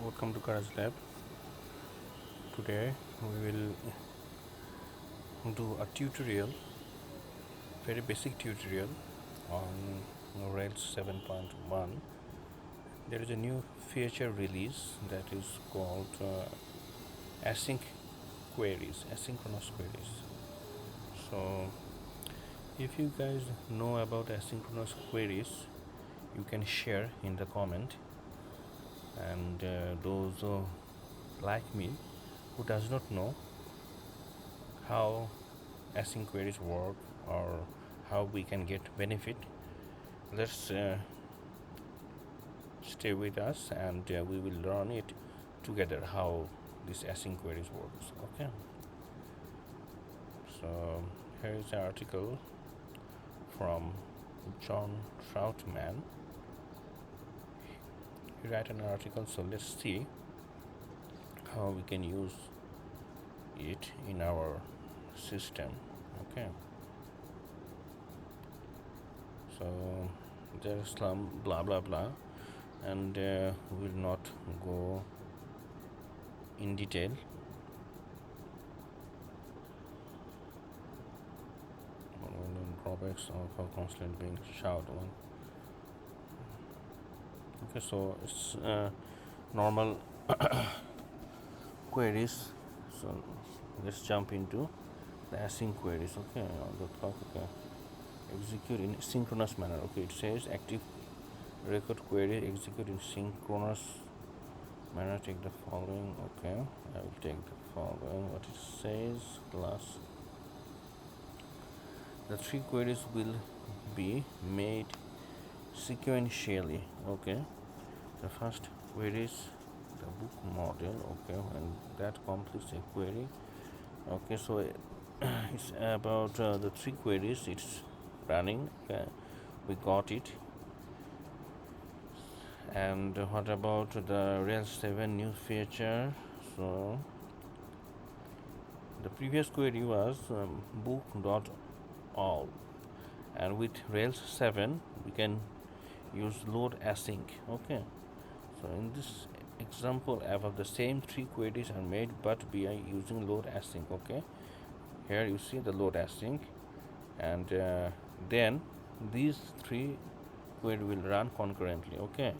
Welcome to GarazLab. Today we will do a tutorial, very basic tutorial on Rails 7.1. There is a new feature release that is called asynchronous queries. So if you guys know about asynchronous queries, you can share in the comment, and those like me who does not know how async queries work or how we can get benefit, let's stay with us, and we will learn it together how this async queries works. Okay, so here is an article from John Troutman. He write an article, so let's see how we can use it in our system. Okay, so there's some blah blah blah, and we will not go in detail. Drawbacks of constantly being shouted on. Okay, so it's normal queries. So let's jump into the async queries. Okay, on the top. Okay, execute in synchronous manner. Okay, it says active record query execute in synchronous manner. Take the following. Okay, I will take the following. What it says, class. The three queries will be made sequentially. Okay, the first query is the book model. Okay, and that completes a query. Okay, so it's about the three queries. It's running. Okay, we got it. And what about the Rails 7 new feature? So the previous query was book.all, and with Rails 7 we can use load async. Okay, so in this example above, the same three queries are made, but we are using load async. Okay, here you see the load async, and then these three queries will run concurrently. Okay,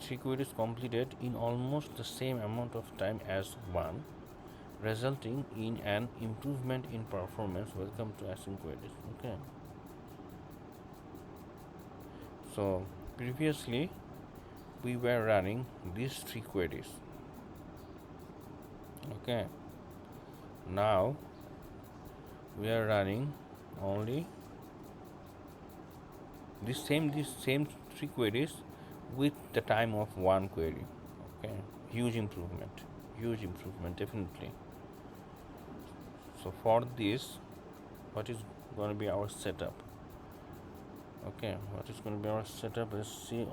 three queries completed in almost the same amount of time as one, resulting in an improvement in performance. Welcome to async queries. Okay, so previously we were running these three queries. Okay, now we are running only these same three queries with the time of one query. Okay, huge improvement definitely. So for this, what is going to be our setup? Okay, what is going to be our setup? Let's see.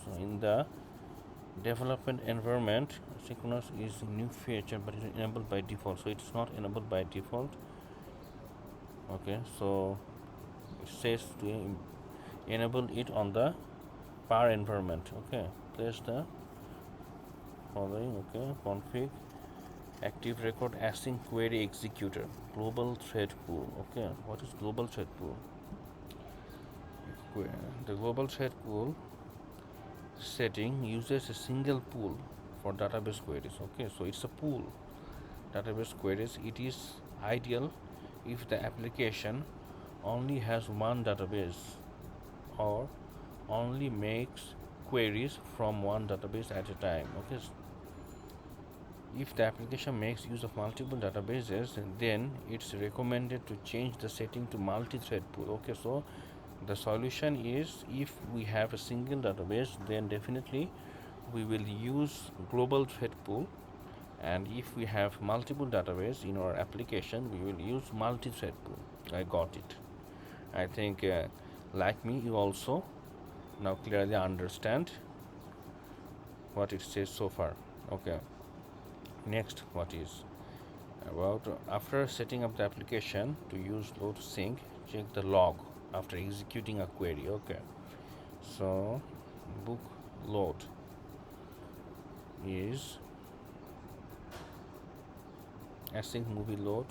So in the development environment, synchronous is a new feature, but it is enabled by default, so it's not enabled by default. Okay, so it says to enable it on the par environment. Okay, place the following. Okay, config active record async query executor global thread pool. Okay, what is global thread pool? The global thread pool setting uses a single pool for database queries. Okay, so it's a pool database queries. It is ideal if the application only has one database or only makes queries from one database at a time. Okay, if the application makes use of multiple databases, then it's recommended to change the setting to multi-thread pool. Okay, so the solution is, if we have a single database, then definitely we will use global thread pool, and if we have multiple database in our application, we will use multi-thread pool. I got it. I think like me, you also now clearly understand what it says so far. Okay, next, what is about after setting up the application to use load sync, check the log after executing a query. Okay, so book load is async movie load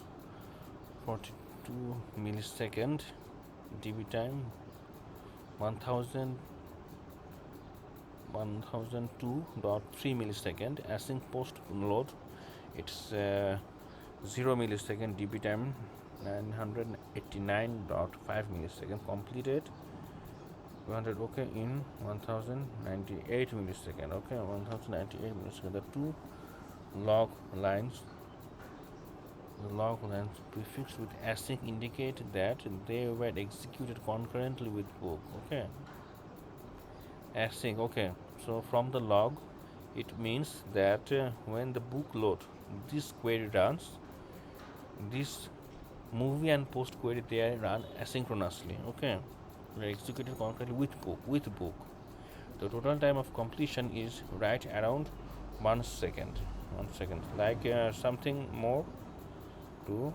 42 millisecond db time 1002.3 millisecond. Async post load, it's 0 millisecond db time 989.5 millisecond. Completed 200 okay in 1098 millisecond. Okay, 1098 millisecond. The two log lines, the log lines prefixed with async indicate that they were executed concurrently with book. Okay, async. Okay, so from the log it means that when the book load, this query runs, this movie and post query, they are run asynchronously. Okay, they are executed concurrently with book. The total time of completion is right around 1 second. 1 second, like something more to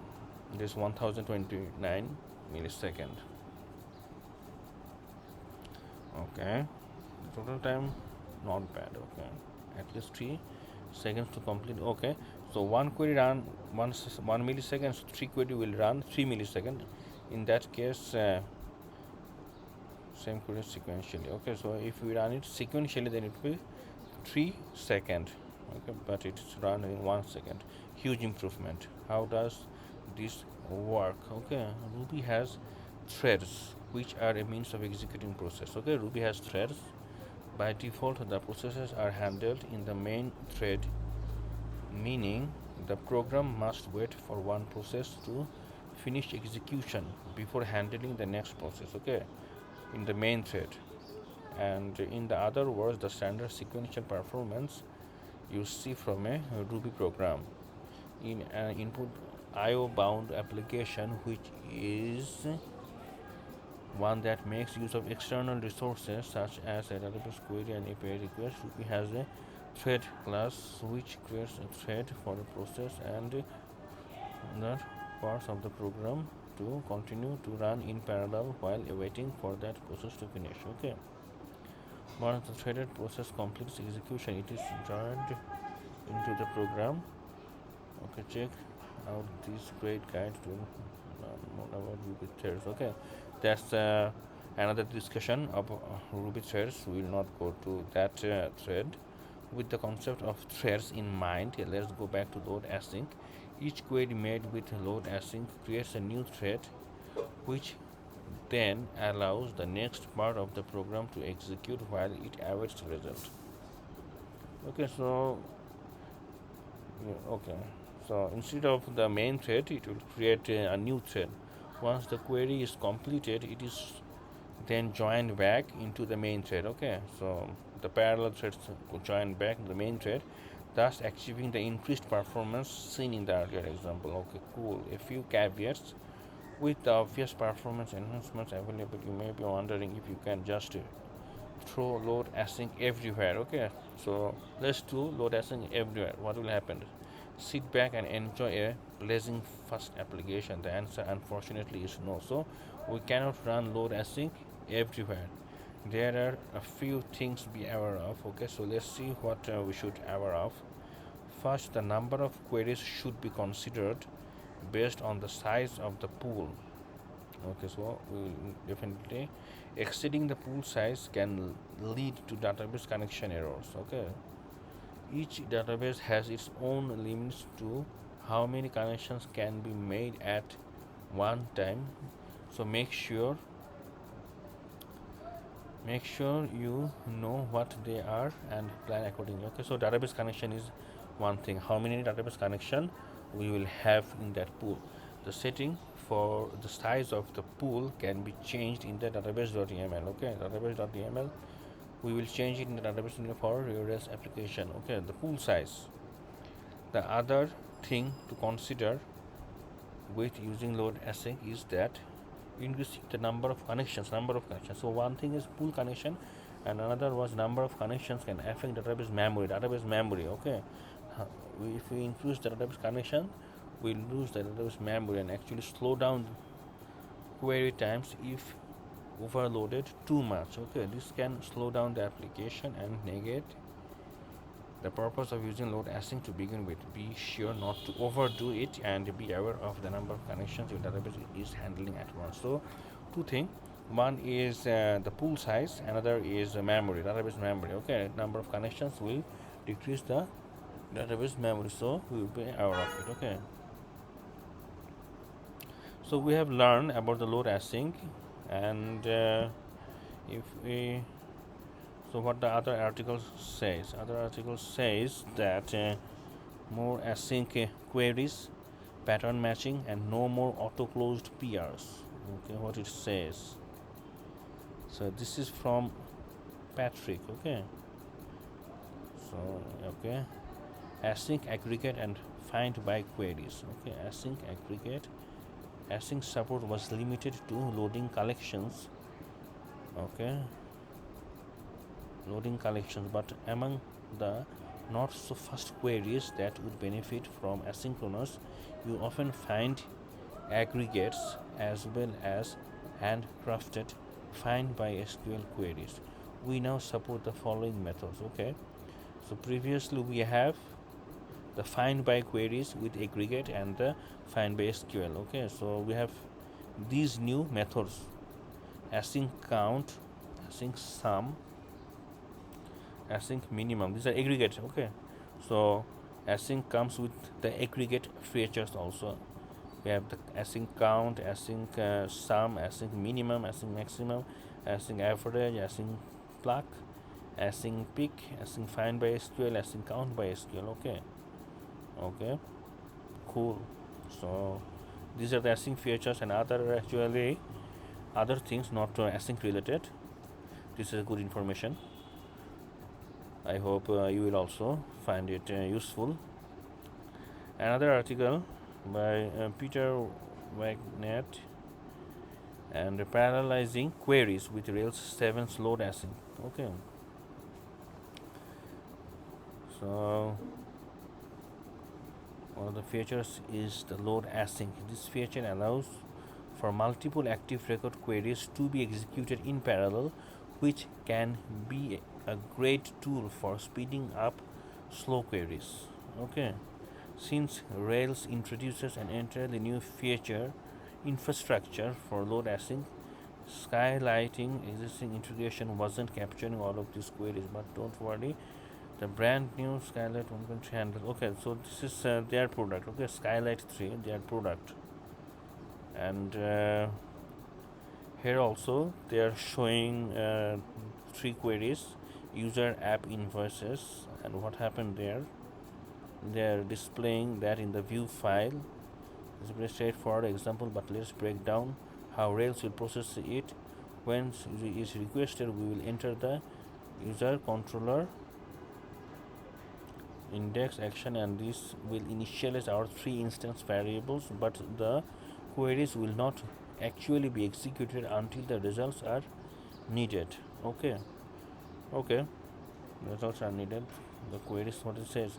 this 1029 millisecond. Okay, total time not bad. Okay, at least 3 seconds to complete. Okay, so one query run 1 millisecond, so 3 query will run 3 milliseconds. In that case, same query sequentially. Okay, so if we run it sequentially, then it will be 3 seconds. Okay, but it's run in 1 second. Huge improvement. How does this work? Okay, Ruby has threads, which are a means of executing process. Okay, Ruby has threads. By default, the processes are handled in the main thread, meaning the program must wait for one process to finish execution before handling the next process. Okay, in the main thread. And in the other words, the standard sequential performance you see from a Ruby program in an input IO bound application, which is one that makes use of external resources such as a database query and API request. Ruby has a thread class which creates a thread for a process and other parts of the program to continue to run in parallel while awaiting for that process to finish. Okay, once the threaded process completes execution, it is joined into the program. Okay, check out this great guide to learn more about Ruby threads. Okay, that's another discussion of Ruby threads. We will not go to that thread. With the concept of threads in mind, let's go back to load async. Each query made with load async creates a new thread, which then allows the next part of the program to execute while it awaits the result. Okay, so okay, so instead of the main thread, it will create a new thread. Once the query is completed, it is then joined back into the main thread. Okay, so the parallel threads join back to the main thread, thus achieving the increased performance seen in the earlier example. Okay, cool. A few caveats. With the obvious performance enhancements available, you may be wondering if you can just throw load async everywhere. Okay, so let's do load async everywhere. What will happen? Sit back and enjoy a blazing fast application. The answer unfortunately is no. So we cannot run load async everywhere. There are a few things to be aware of. Okay, so let's see what we should aware of. First, the number of queries should be considered based on the size of the pool. Okay, so we will definitely exceeding the pool size can lead to database connection errors. Okay, each database has its own limits to how many connections can be made at one time, so make sure you know what they are and plan accordingly. Okay, so database connection is one thing. How many database connection we will have in that pool? The setting for the size of the pool can be changed in the database.yaml. Okay, database.yaml, we will change it in the database for rubyonrails application. Okay, the pool size. The other thing to consider with using load async is that increasing the number of connections. So one thing is pool connection, and another was number of connections can affect database memory. Okay, if we increase the database connection, we lose the database memory and actually slow down query times if overloaded too much. Okay, this can slow down the application and negate the purpose of using load async to begin with. Be sure not to overdo it and be aware of the number of connections your database is handling at once. So, two things. One is the pool size, another is memory, database memory. Okay, number of connections will decrease the database memory, so we will be aware of it. Okay. So we have learned about the load async, and if we so what the other article says. Other article says that more async queries, pattern matching, and no more auto-closed PRs. Okay, what it says. So this is from Patrick. Okay. So okay, async aggregate and find by queries. Okay, async aggregate. Async support was limited to loading collections. Okay, loading collections, but among the not so fast queries that would benefit from asynchronous, you often find aggregates as well as handcrafted find by SQL queries. We now support the following methods. Okay, so previously we have the find by queries with aggregate and the find by SQL. Okay, so we have these new methods: async count, async sum, async minimum. These are aggregate. Okay, so async comes with the aggregate features also. We have the async count, async sum, async minimum, async maximum, async average, async plug, async pick, async find by SQL, async count by SQL. Okay, cool. So these are the async features and other things not async related. This is good information. I hope you will also find it useful. Another article by Peter Wagner and parallelizing queries with Rails 7's load async. Okay, so one of the features is the load async. This feature allows for multiple active record queries to be executed in parallel, which can be a great tool for speeding up slow queries. Okay, since Rails introduces an entirely new feature infrastructure for load async, skylighting existing integration wasn't capturing all of these queries, but don't worry, the brand new Skylight 1.3 handle. Okay, so this is their product. Okay, Skylight 3, their product, and here also they are showing 3 queries: user, app, invoices, and what happened there. They are displaying that in the view file. It's a very straightforward example, but let's break down how Rails will process it. When it is requested, we will enter the user controller index action, and this will initialize our 3 instance variables, but the queries will not actually be executed until the results are needed. Okay, results are needed. The queries, what it says,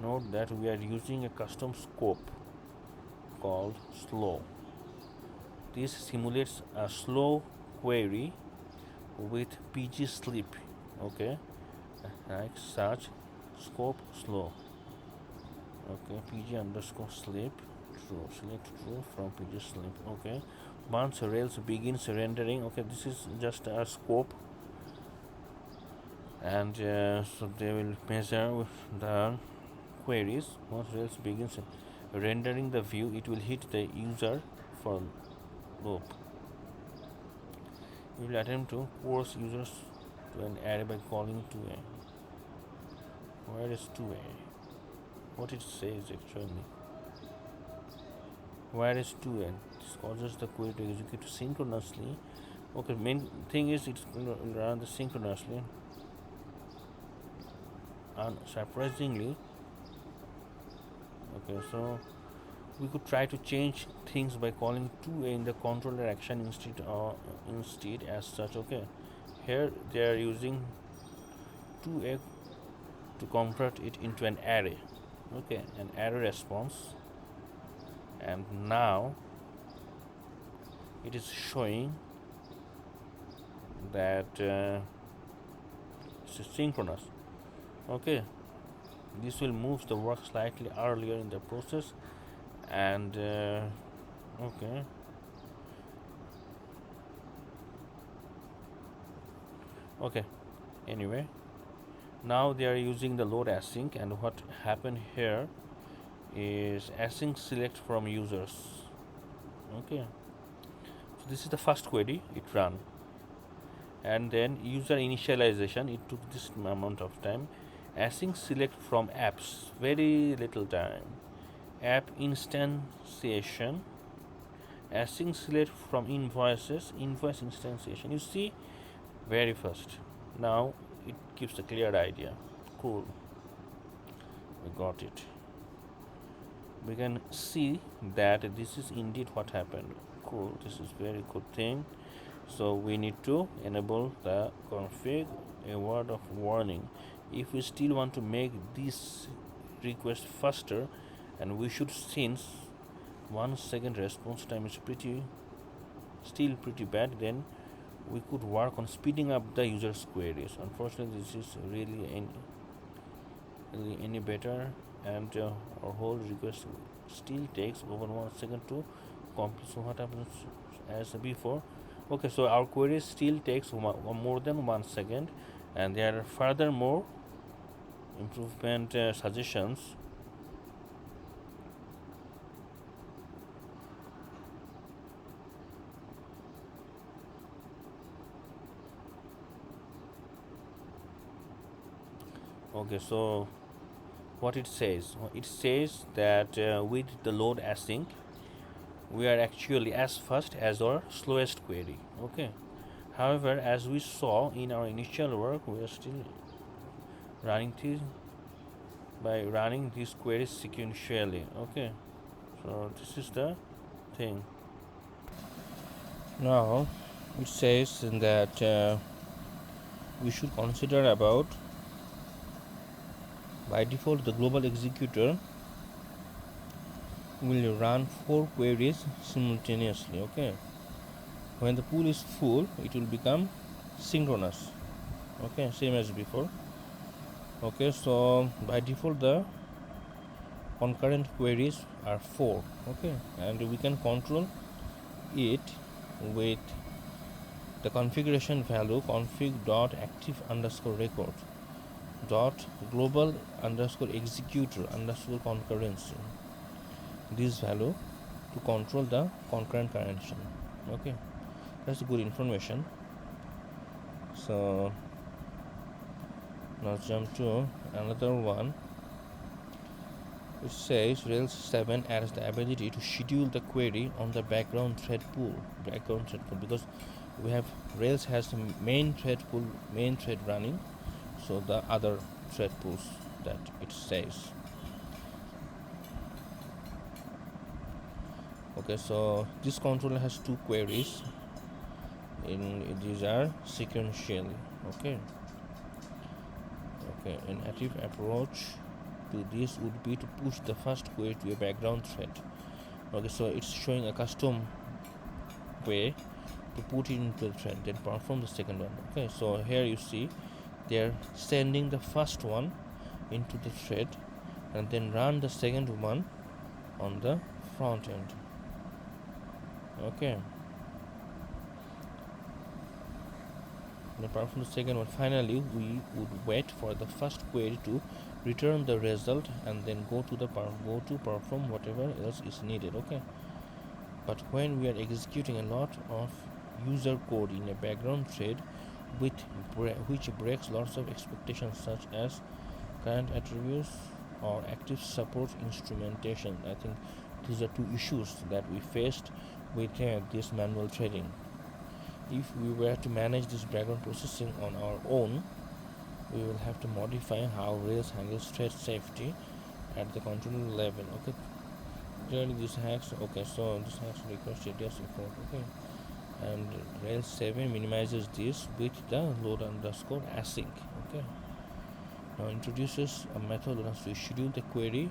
note that we are using a custom scope called slow. This simulates a slow query with PG sleep. Okay, like such scope slow. Okay, PG underscore sleep true. Select true from PG sleep. Okay, once Rails begins rendering. Okay, this is just a scope, and so they will measure with the queries. Once Rails begins rendering the view, it will hit the user for loop. We will attempt to force users to an array by calling to a. Where is 2a? What it says actually? Where is 2a? This causes the query to execute synchronously. Okay, main thing is it's going to run the synchronously. Unsurprisingly, okay, so we could try to change things by calling 2a in the controller action instead as such. Okay, here they are using 2a to convert it into an array. Okay, an array response, and now it is showing that it's synchronous. Okay, this will move the work slightly earlier in the process, and okay. Okay, anyway, now they are using the load async, and what happened here is async select from users. Okay, so this is the first query it ran, and then user initialization, it took this amount of time. Async select from apps, very little time. App instantiation, async select from invoices, invoice instantiation. You see, very fast. Now it gives a clear idea. Cool, we got it. We can see that this is indeed what happened. Cool, this is very good thing. So we need to enable the config a word of warning. If we still want to make this request faster, and we should, since 1 second response time is still pretty bad, then we could work on speeding up the user's queries. Unfortunately, this is really any better, and our whole request still takes over 1 second to complete. So what happens as before? Okay, so our query still takes more than 1 second, and there are furthermore improvement suggestions. Okay, so what it says? It says that with the load async, we are actually as fast as our slowest query. Okay, however, as we saw in our initial work, we are still running these queries sequentially. Okay, so this is the thing. Now it says that we should consider about, by default, the global executor will run 4 queries simultaneously. Okay, when the pool is full, it will become synchronous. Okay, same as before. Okay, so by default the concurrent queries are 4. Okay, and we can control it with the configuration value config.active_record .global_executor_concurrency, this value to control the concurrent connection. Okay, that's good information. So now jump to another one. It says Rails 7 adds the ability to schedule the query on the background thread pool, because we have Rails has the main thread running, so the other thread pools that it says. Okay, so this controller has 2 queries, these are sequentially. Okay, an active approach to this would be to push the first query to a background thread. Okay, so it's showing a custom way to put it into the thread, then perform the second one. Okay, so here you see they're sending the first one into the thread and then run the second one on the front end. Okay, then perform the second one. Finally, we would wait for the first query to return the result and then go to perform whatever else is needed. Okay, but when we are executing a lot of user code in a background thread which breaks lots of expectations, such as current attributes or active support instrumentation, I think these are 2 issues that we faced with this manual threading. If we were to manage this background processing on our own, we will have to modify how Rails handles thread safety at the controller level. Okay, clearly this hacks. Okay, so this hacks requires JDS support. Okay, and Rails 7 minimizes this with the load_async. Okay, now introduces a method that has to schedule the query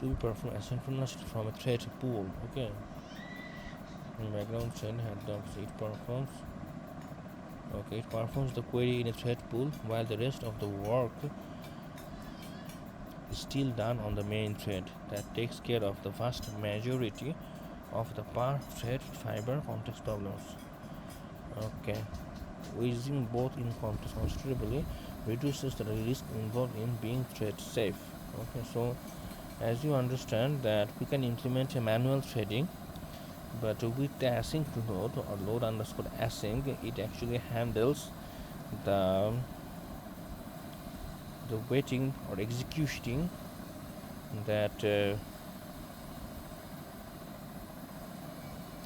to be performed asynchronously from a thread pool. Okay, in background thread head dumps, it performs Okay, it performs the query in a thread pool while the rest of the work is still done on the main thread that takes care of the vast majority of the per thread fiber context problems. Okay, using both in context considerably reduces the risk involved in being thread safe. Okay, so as you understand that we can implement a manual threading, but with the async load or load underscore async, it actually handles the waiting or executing that the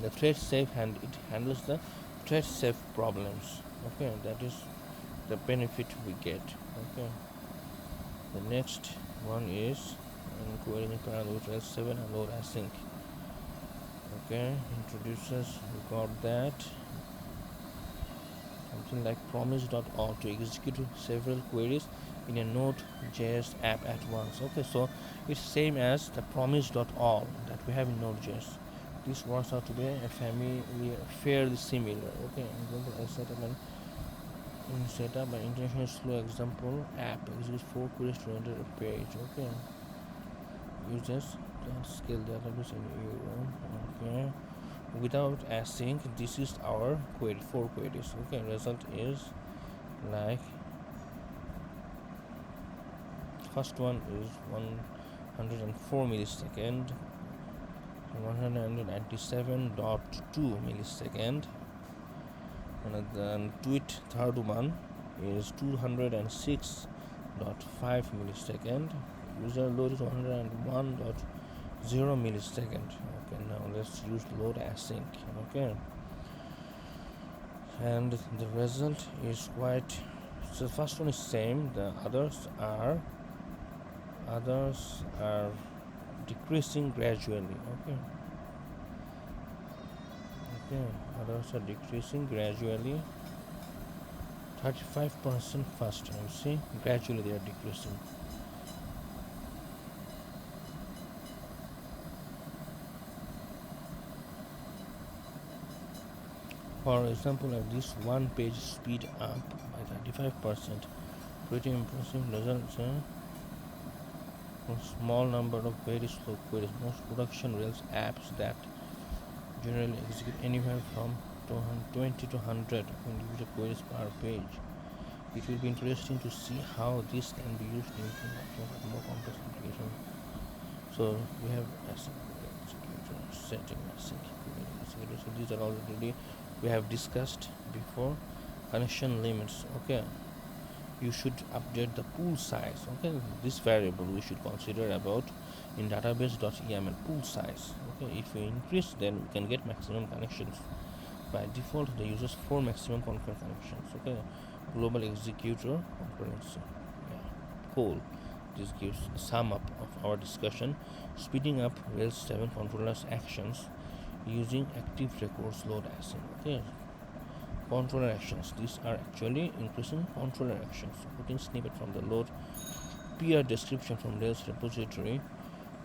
thread safe, and it handles the thread safe problems. Okay, that is the benefit we get. Okay, the next one is querying parallel with Rails 7 and load async. Okay, introduces, we got that, something like promise.all to execute several queries in a Node.js app at once. Okay, so it's same as the promise.all that we have in Node.js. This works out to be a fairly similar. Okay, example, I set up an intentionally slow example app executes 4 queries to render a page. Okay, uses can scale database in euro. Okay, without async, this is our query, 4 queries. Okay, result is like first one is 104 millisecond, 197.2 millisecond, and then tweet third one is 206.5 millisecond. User load is 101.0 millisecond. Okay, now let's use load async. Okay, and the result is quite, so the first one is same, the others are decreasing gradually. Okay, others are decreasing gradually, 35% faster. You see, gradually they are decreasing. For example, like this one page speed up by 35%, pretty impressive results. A small number of very slow queries. Most production Rails apps that generally execute anywhere from 20 to 100 individual queries per page. It will be interesting to see how this can be used in more complex applications. So we have executor setting executor. So these are already we have discussed before. Connection limits. Okay, you should update the pool size. Okay, this variable we should consider about in database.yml pool size. Okay, if we increase, then we can get maximum connections. By default, the uses 4 maximum concurrent connections. Okay, global executor concurrency. Yeah, cool. This gives a sum up of our discussion. Speeding up Rails 7 controllers actions using active records load async. Okay, controller actions. These are actually increasing controller actions. Putting snippet from the load PR description from Rails repository.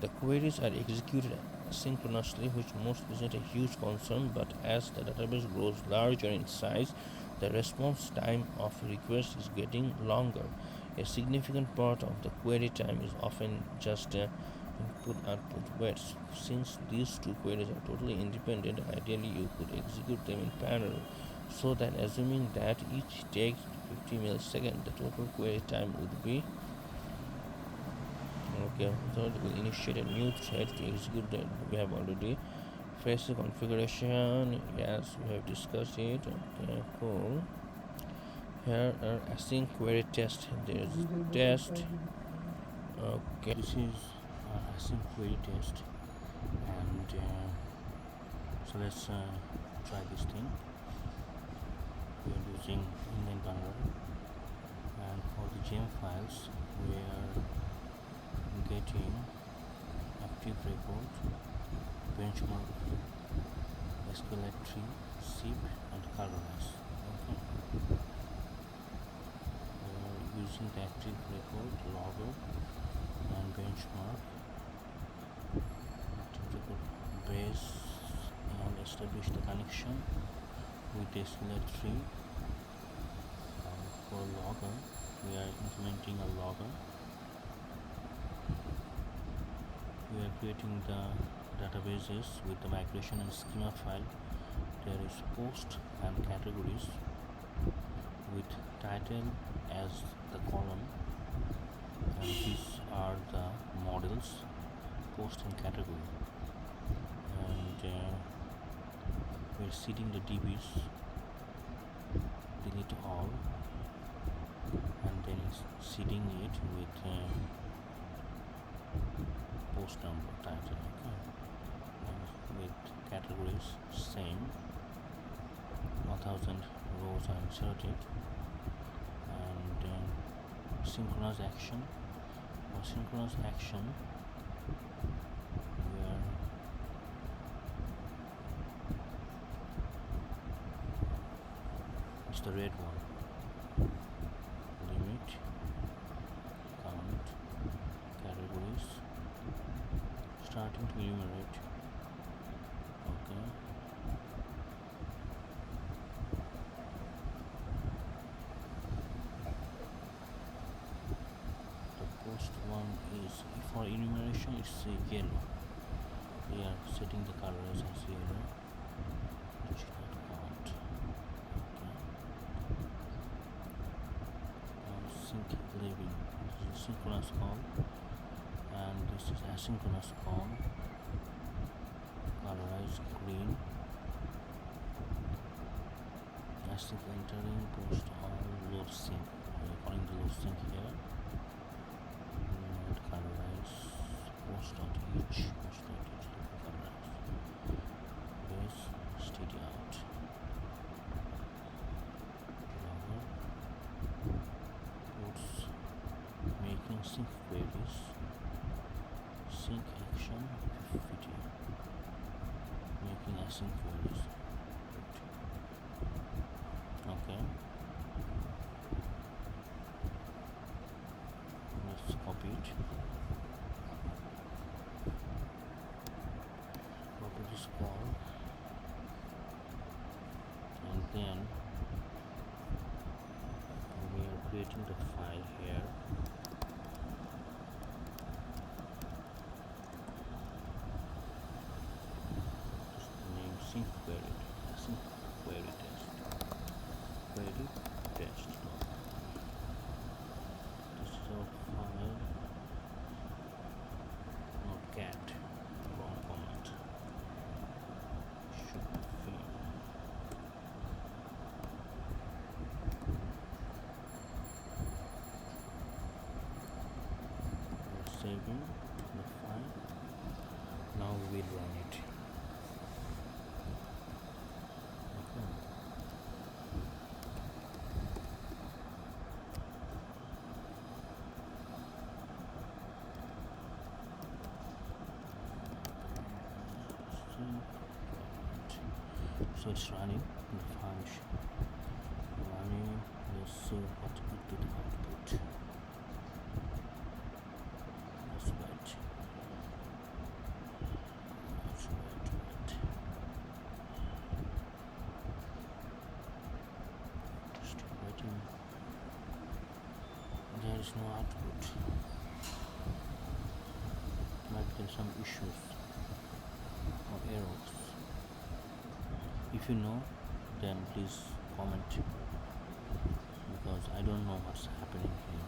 The queries are executed synchronously, which most present a huge concern, but as the database grows larger in size, the response time of requests is getting longer. A significant part of the query time is often just input-output waits. Since these two queries are totally independent, ideally you could execute them in parallel, so that assuming that each takes 50 milliseconds, the total query time would be okay. So it will initiate a new thread to execute that. We have already faced the configuration. Yes, we have discussed it. Okay, cool. Here are async query test. There's test. Okay, this is async query test, and so let's try this thing. We are using inline bundle, and for the gem files we are getting active record, benchmark, SQLite3, zip, and colorize. Okay, we are using the active record, logger, and benchmark, active record base, and establish the connection with SQLite3 for a logger, we are implementing a logger. We are creating the databases with the migration and schema file. There is post and categories with title as the column, and these are the models, post and category, and we're seeding the DBs, delete all, and then seeding it with post number, title, okay, and with categories same, 1000 rows are inserted, and synchronous action. For synchronous action, where it's the red one, limit, count, categories, starting to enumerate, okay. Post one is, for enumeration it's yellow. We are setting the color as yellow. It should not count. Okay. Sync living. This is synchronous call, and this is asynchronous call. Colorize green. Async entering post all load sync. We are calling the load sync here. Post.each, colorize. Yes, steady out. Lower. Puts making sync queries. Sync action 50. Making async queries. Okay. Let's copy it. This call, and then we are creating the file here. Just name sync query, sync query test, query test. This is our file, not cat. Saving the file. Now we will run it. Okay. So it's running the function. Running. Let's see what it did output. There is no output. Might be some issues or errors. If you know, then please comment, because I don't know what's happening here.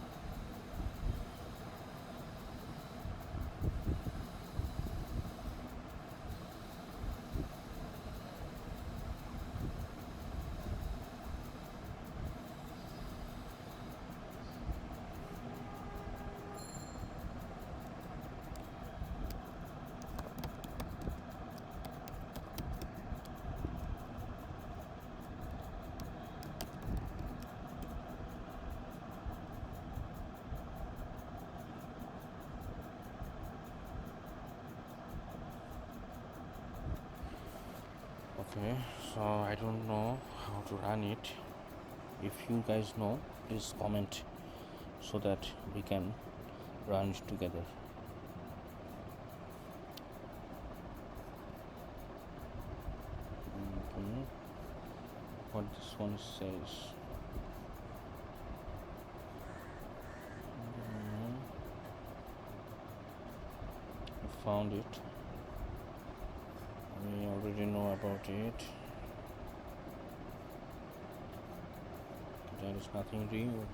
Okay, so I don't know how to run it. If you guys know, please comment so that we can run it together. Okay. What this one says. found it. We already know about it. There is nothing new.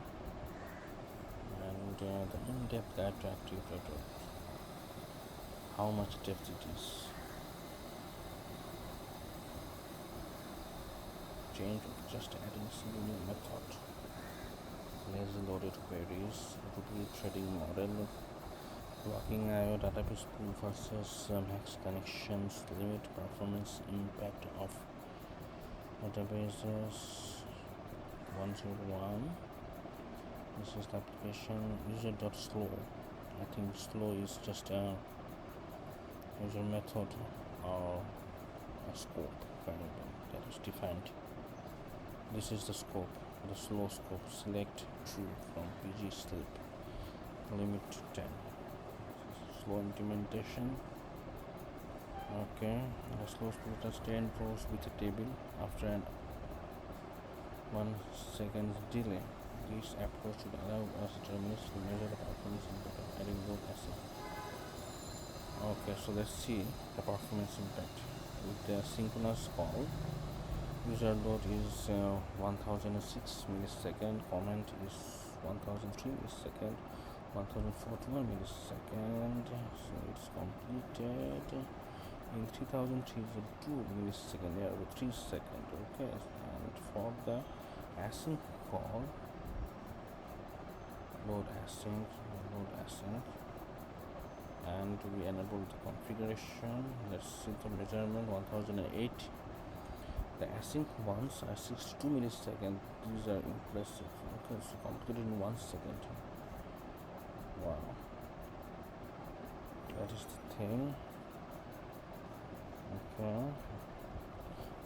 And the in-depth guide to active record. How much depth it is. Change of just adding a single new method. Lazy loaded queries, Ruby threading model, blocking IO database pool versus max connections, limit performance impact of databases 101. This is the application user.slow. I think slow is just a user method or a scope variable that is defined. This is the scope, the slow scope. Select true from PG sleep. Limit to 10. Slow implementation. Okay, the slow scope has 10 rows with a table after an 1 second delay. This approach should allow us terminals to measure the performance impact of adding load asset. Okay, so let's see the performance impact. With the synchronous call, user load is 1006 millisecond, comment is 1003 millisecond, 1041 millisecond, so it's completed in 3032 millisecond, there with 3 seconds. Okay, and for the async call, load async, and we enable the configuration. Let's see the measurement 1008. The async ones are 62 milliseconds. These are impressive. Okay, so completed in 1 second. Wow, that is the thing. Okay,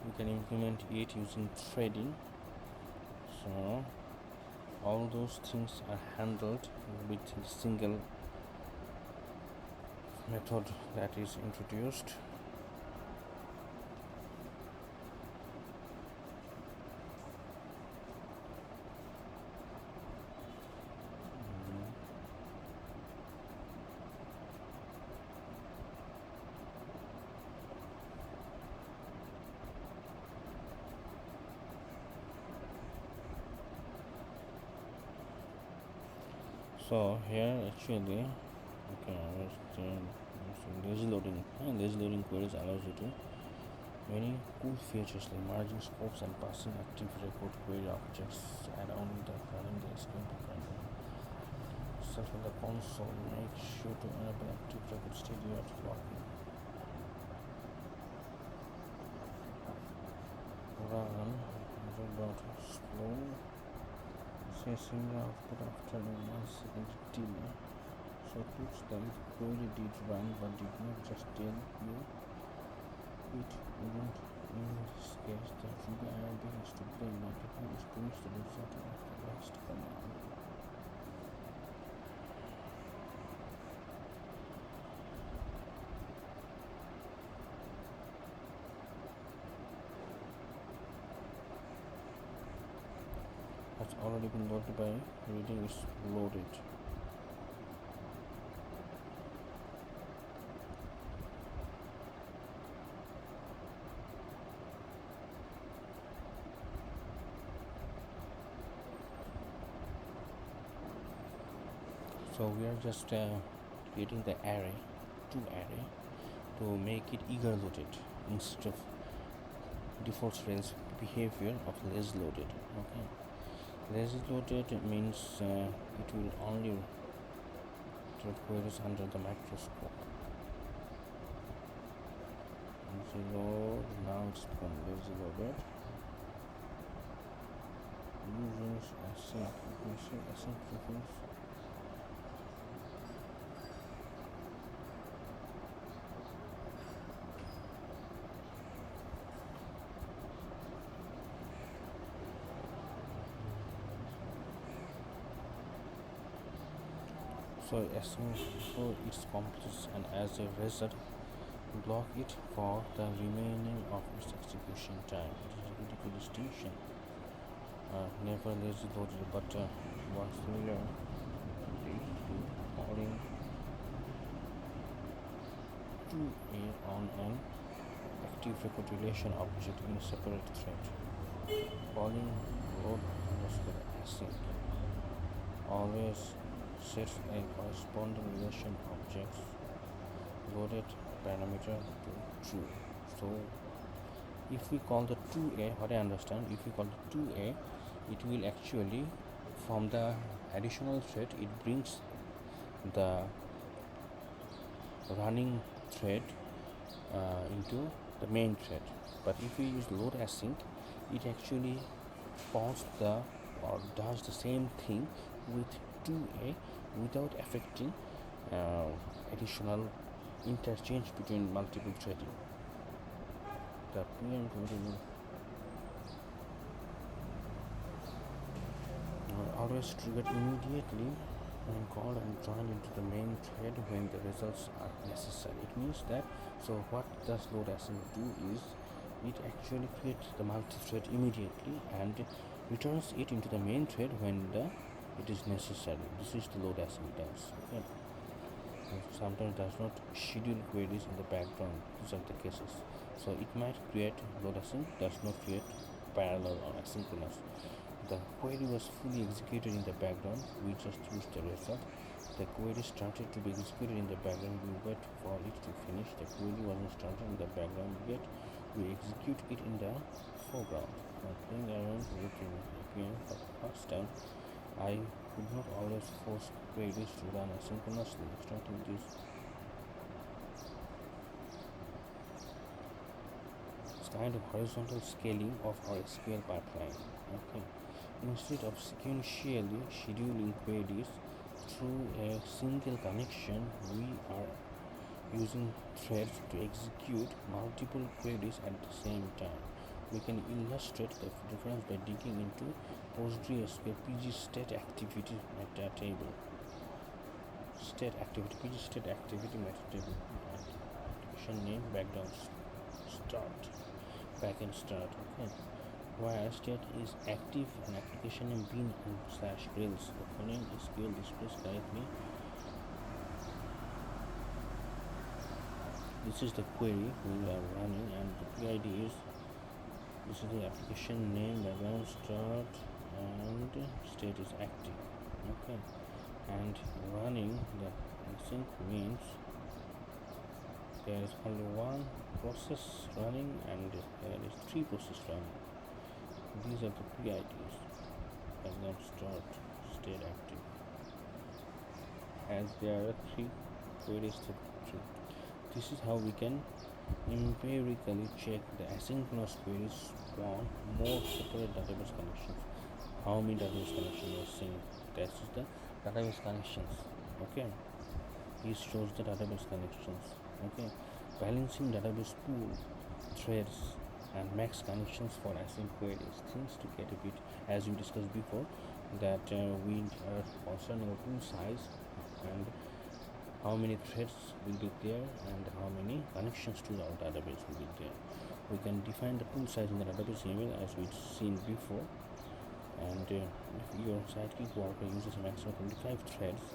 we can implement it using threading. So all those things are handled with a single method that is introduced. So here actually, okay, lazy loading. Lazy loading queries allows you to many cool features like merging scopes and passing active record query objects around the running the SQL program. Self in the console, make sure to enable active record steady or locking. Run slow. Say single output after a 1 second delay. So it looks like the query did run but did not just tell you it wouldn't. In this case, the rubyonrails is to blame, but it is brings the result of the last command. Has already been loaded by reading is loaded. So we are just creating the array to make it eager loaded instead of default Rails behavior of lazy loaded. Okay, lazy loaded means it will only read queries under the microscope. Lazy load, now it's become lazy loaded. Using async reference. So it's completes, and as a result block it for the remaining of its execution time. It is a critical distinction. Never lazy loaded, but once familiar calling 2a on an active record relation object in a separate thread. Calling load underscore async always sets a corresponding relation object's loaded parameter to true. So if we call the 2a, what I understand, if we call the 2a, it will actually, from the additional thread, it brings the running thread into the main thread. But if we use load async, it actually calls the or does the same thing with 2a without affecting additional interchange between multiple threading. The PM continue always triggered immediately when called and joined into the main thread when the results are necessary. It means that, so what does load async do is it actually creates the multi-thread immediately and returns it into the main thread when it is necessary. This is the load async does. Okay. Sometimes does not schedule queries in the background. These are the cases. So it might create load async, does not create parallel or asynchronous. The query was fully executed in the background. We just used the result. The query started to be executed in the background. We wait for it to finish. The query wasn't started in the background yet. We execute it in the foreground. Now playing around with APM for the first time, I could not always force queries to run asynchronously. Extracting this kind of horizontal scaling of our SQL pipeline. Okay. Instead of sequentially scheduling queries through a single connection, we are using threads to execute multiple queries at the same time. We can illustrate the difference by digging into PostgreSQL PG state activity meta table. State activity, PG state activity meta table. Application name, background start, backend start. Okay. Where state is active and application name bin / rails. The following SQL displays correctly. This is the query we are running, and the PID is, this is the application name, background start, and state is active. Okay, and running the async means there is only one process running and there is 3 processes running. These are the PIDs, background start, state active, as there are 3 queries to 3. This is how we can empirically check the asynchronous queries on more separate database connections. How many database connections are seeing? That is the database connections. Okay, this shows the database connections. Okay, balancing database pool, threads, and max connections for async queries. Things to get a bit, as we discussed before, that we are concerned about pool size and how many threads will be there and how many connections to our database will be there. We can define the pool size in the database email as we've seen before, and if your sidekick worker uses a maximum 25 threads,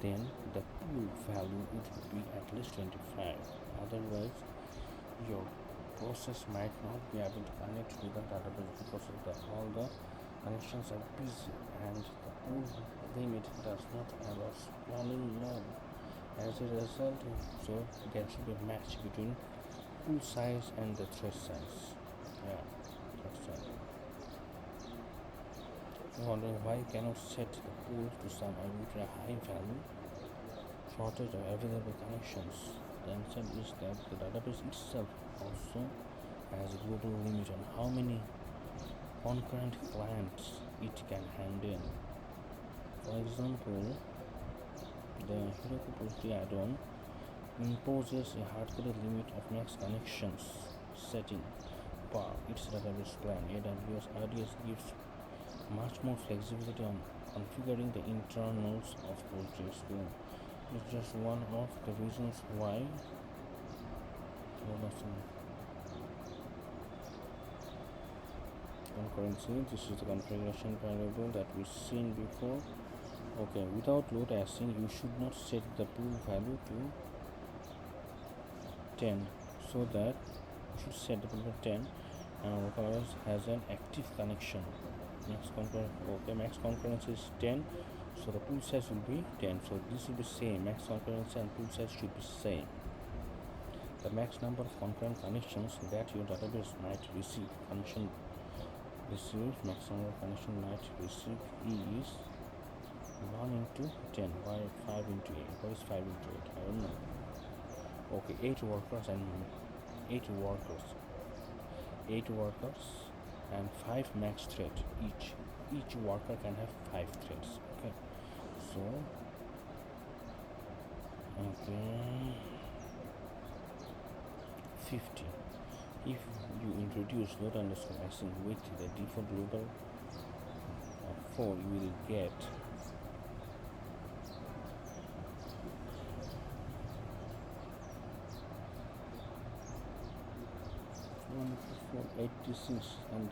then the pool value would be at least 25. Otherwise, your process might not be able to connect with the database because of all the connections are busy and the pool limit does not allow spawning none. As a result, so there should be a match between pool size and the thread size. Yeah, that's right. Wondering why you cannot set the pool to some arbitrary high value, shortage of available connections. The answer is that the database itself also has a global limit on how many concurrent clients it can handle. For example, the Heroku Postgre add-on imposes a hard-coded limit of max connections setting per its database plan. AWS RDS gives much more flexibility on configuring the internals of PostgreSQL. It's just one of the reasons why concurrency. This is the configuration variable that we've seen before. Okay, without load async, you should not set the pool value to 10, so that we should set developer 10 and localhost has an active connection. Max concurrence is 10, so the pool size will be 10. So this will be same. Max concurrence and pool size should be same. The max number of concurrent connections that your database might receive max number of connection might receive is 1 into 10. Why 5 into 8? What is 5 into 8? I don't know. Okay, 8 workers and 5 max thread each worker can have 5 threads. Okay, so 50. If you introduce load underscore async with the default global of 4, you will get 86, and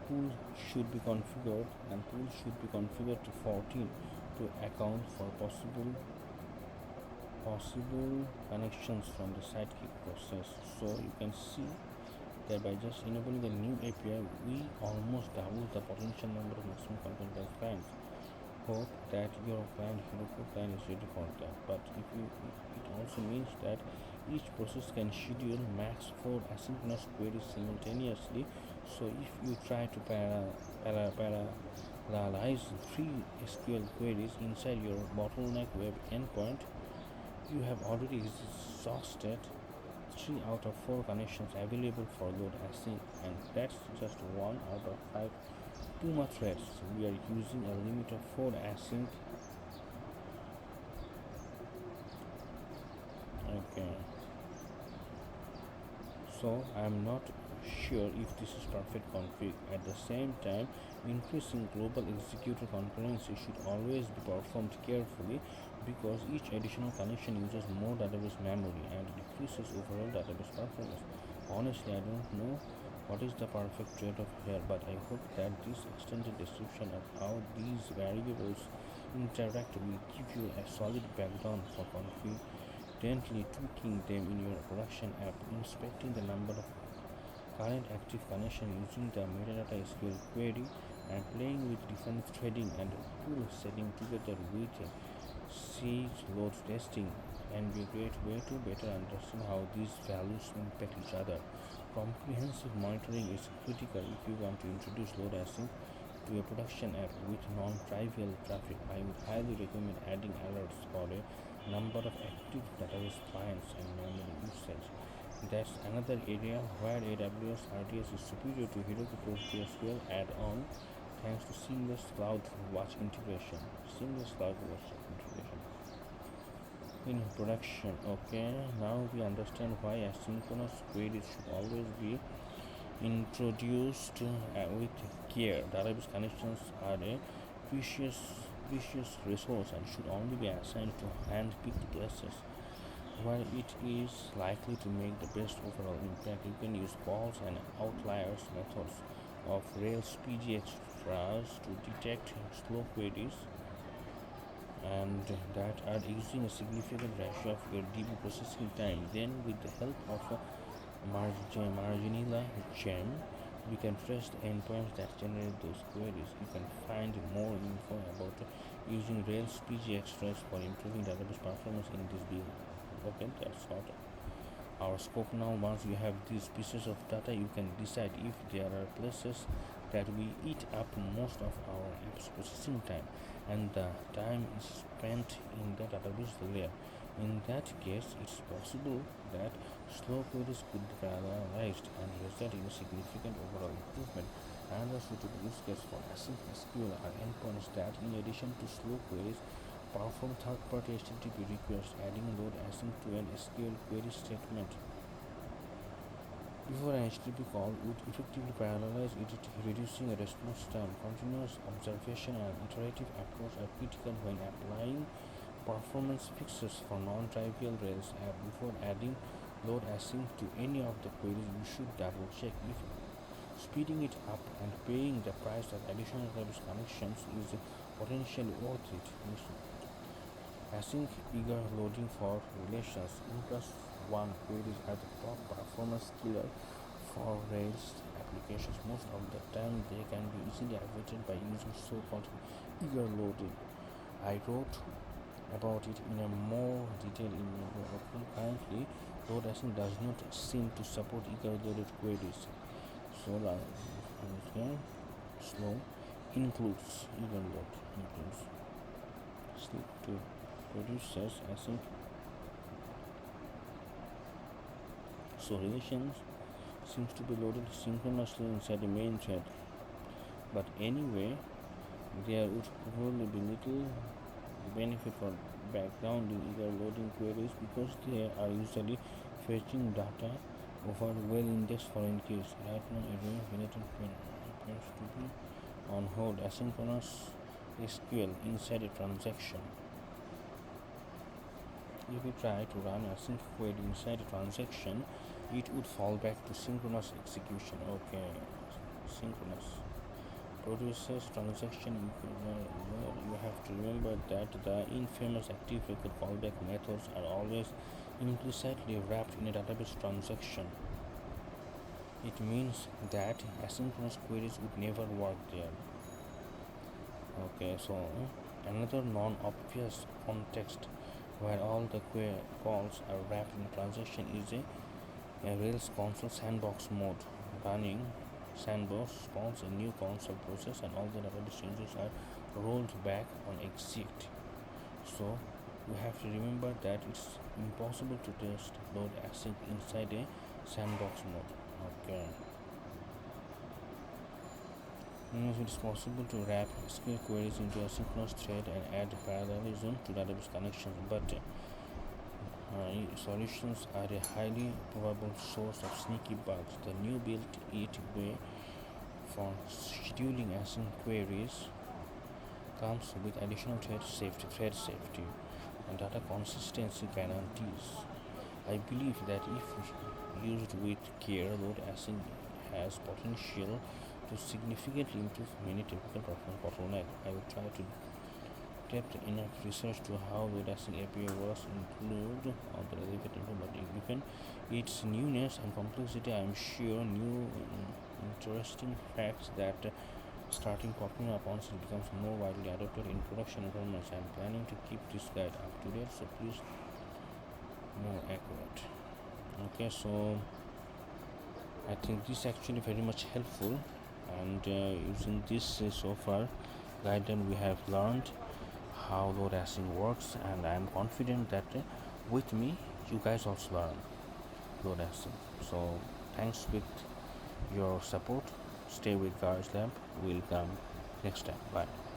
pool should be configured to 14 to account for possible connections from the sidekick process. So you can see that by just enabling the new API, we almost double the potential number of maximum content type clients. Hope that your client Heroku client is ready for that. But it also means that each process can schedule max 4 asynchronous queries simultaneously. So if you try to parallelize 3 SQL queries inside your bottleneck web endpoint, you have already exhausted 3 out of 4 connections available for load async, and that's just 1 out of 5 too much threads. We are using a limit of 4 async. Okay, so I am not sure if this is perfect config. At the same time, increasing global executor concurrency should always be performed carefully, because each additional connection uses more database memory and decreases overall database performance. Honestly, I don't know what is the perfect trade-off here, but I hope that this extended description of how these variables interact will give you a solid background for confidently tweaking them in your production app, inspecting the number of current active connection using the metadata SQL query, and playing with different threading and pool setting together with siege load testing and be a great way to better understand how these values impact each other. Comprehensive monitoring is critical if you want to introduce load async to a production app with non-trivial traffic. I would highly recommend adding alerts for a number of active database clients and memory usage. That's another area where AWS RDS is superior to Heroku PostgreSQL add-on, thanks to seamless CloudWatch integration. In production. Okay, now we understand why asynchronous queries should always be introduced with care. Database connections are a precious resource and should only be assigned to hand-picked places where it is likely to make the best overall impact. You can use balls and outliers methods of Rails PG extras to detect slow queries and that are using a significant ratio of your DB processing time. Then with the help of a marginilla gem, we can trace the endpoints that generate those queries. You can find more info about using Rails PG extras for improving database performance in this build. Okay, that's not our scope now. Once you have these pieces of data, you can decide if there are places that we eat up most of our app's processing time and the time is spent in the database layer. In that case, it's possible that slow queries could be parallelized and result in a significant overall improvement. Another suitable use case for async SQL are endpoints that, in addition to slow queries, perform third-party HTTP requests. Adding load async to an SQL query statement before an HTTP call would effectively parallelize it, reducing response time. Continuous observation and iterative approach are critical when applying performance fixes for non-trivial Rails app. Before adding load async to any of the queries, you should double-check if speeding it up and paying the price of additional database connections is potentially worth it. Async eager loading for relations. one queries are the top performance killer for Rails applications. Most of the time they can be easily avoided by using so-called eager loading. I wrote about it in a more detail in my article. Currently, load async does not seem to support eager loaded queries. So slow includes eager load includes sleep to produces async. So relations seems to be loaded synchronously inside the main thread. But anyway, there would probably be little benefit for backgrounding eager loading queries because they are usually fetching data over well-indexed foreign keys. Right now, every related query appears to be on hold. Asynchronous SQL inside a transaction. If we try to run async query inside a transaction, it would fall back to synchronous execution. Okay, synchronous produces transaction. You have to remember that the infamous active record callback methods are always implicitly wrapped in a database transaction. It means that asynchronous queries would never work there. Okay, so another non-obvious context where all the calls are wrapped in a transaction is a Rails console sandbox mode. Running sandbox spawns a new console process and all the database changes are rolled back on exit. So you have to remember that it's impossible to test load async inside a sandbox mode. Okay. It is possible to wrap SQL queries into a synchronous thread and add parallelism to database connections, but solutions are a highly probable source of sneaky bugs. The new built-in way for scheduling async queries comes with additional thread safety, and data consistency guarantees. I believe that if used with care, load async has potential to significantly improve many typical performance bottlenecks. I will try to depth enough research to how load async API works, include all the relevant info, but given its newness and complexity, I am sure new interesting facts that starting popping up once it becomes more widely adopted in production environments. I am planning to keep this guide up to date, so please more accurate. Okay, so I think this is actually very much helpful, and using this so far guidance we have learned how load async works, and I am confident that with me you guys also learn load async. So thanks with your support. Stay with GarazLab. We'll come next time. Bye.